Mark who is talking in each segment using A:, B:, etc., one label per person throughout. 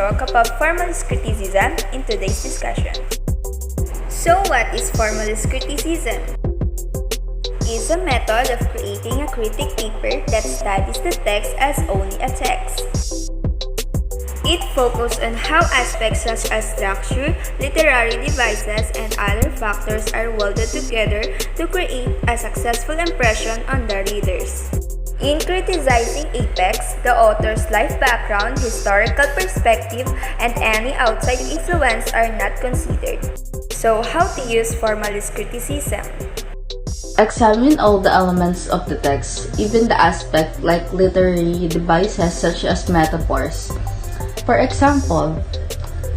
A: talk about formalist criticism in today's discussion. So what is formalist criticism? It's a method of creating a critic paper that studies the text as only a text. It focuses on how aspects such as structure, literary devices, and other factors are welded together to create a successful impression on the readers. In criticizing a text, the author's life background, historical perspective, and any outside influence are not considered. So, how to use formalist criticism?
B: Examine all the elements of the text, even the aspect like literary devices such as metaphors. For example,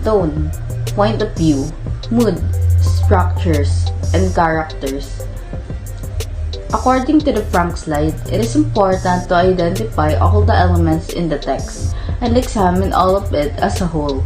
B: tone, point of view, mood, structures, and characters. According to the Frank slide, it is important to identify all the elements in the text and examine all of it as a whole.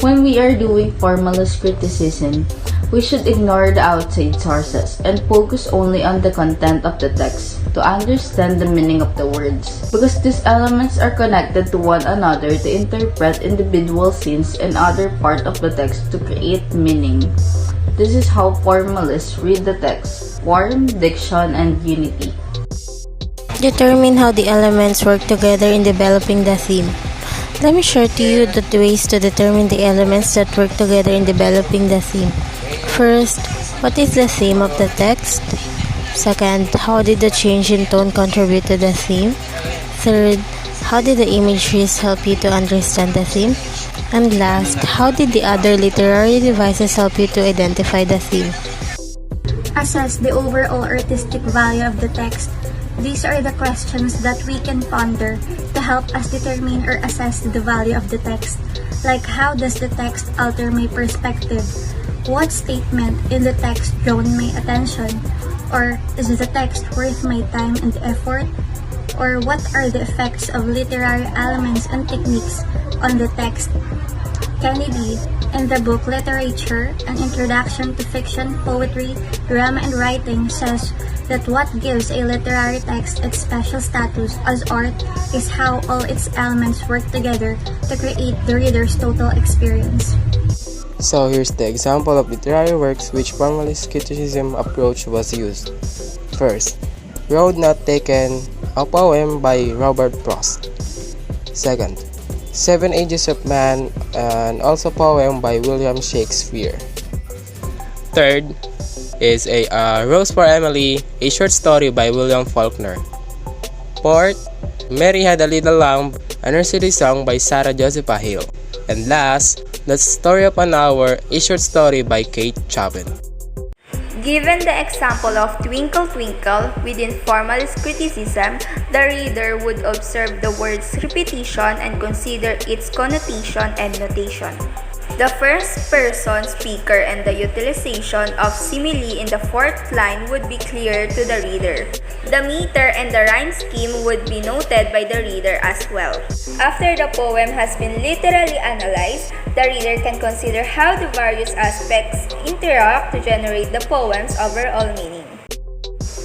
B: When we are doing formalist criticism, we should ignore the outside sources and focus only on the content of the text to understand the meaning of the words, because these elements are connected to one another to interpret individual scenes and other part of the text to create meaning. This is how formalists read the text: form, diction, and unity.
C: Determine how the elements work together in developing the theme. Let me share to you the ways to determine the elements that work together in developing the theme. First, what is the theme of the text? Second, how did the change in tone contribute to the theme? Third, how did the imageries help you to understand the theme? And last, how did the other literary devices help you to identify the theme?
D: Assess the overall artistic value of the text. These are the questions that we can ponder to help us determine or assess the value of the text. Like, how does the text alter my perspective? What statement in the text drawn my attention? Or is the text worth my time and effort? Or what are the effects of literary elements and techniques on the text? Kennedy, in the book Literature, An Introduction to Fiction, Poetry, Drama, and Writing, says that what gives a literary text its special status as art is how all its elements work together to create the reader's total experience.
E: So here's the example of literary works which formalist criticism approach was used. First, Road Not Taken, a poem by Robert Frost. Second, 7 Ages of Man, and also poem by William Shakespeare. Third is a Rose for Emily, a short story by William Faulkner. Fourth, Mary Had a Little Lamb, a nursery song by Sarah Josepha Hill. And last, The Story of an Hour, a short story by Kate Chapin.
A: Given the example of Twinkle Twinkle within formalist criticism, the reader would observe the word's repetition and consider its connotation and notation. The first-person speaker and the utilization of simile in the fourth line would be clear to the reader. The meter and the rhyme scheme would be noted by the reader as well. After the poem has been literally analyzed, the reader can consider how the various aspects interact to generate the poem's overall meaning.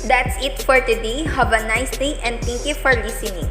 A: That's it for today. Have a nice day and thank you for listening.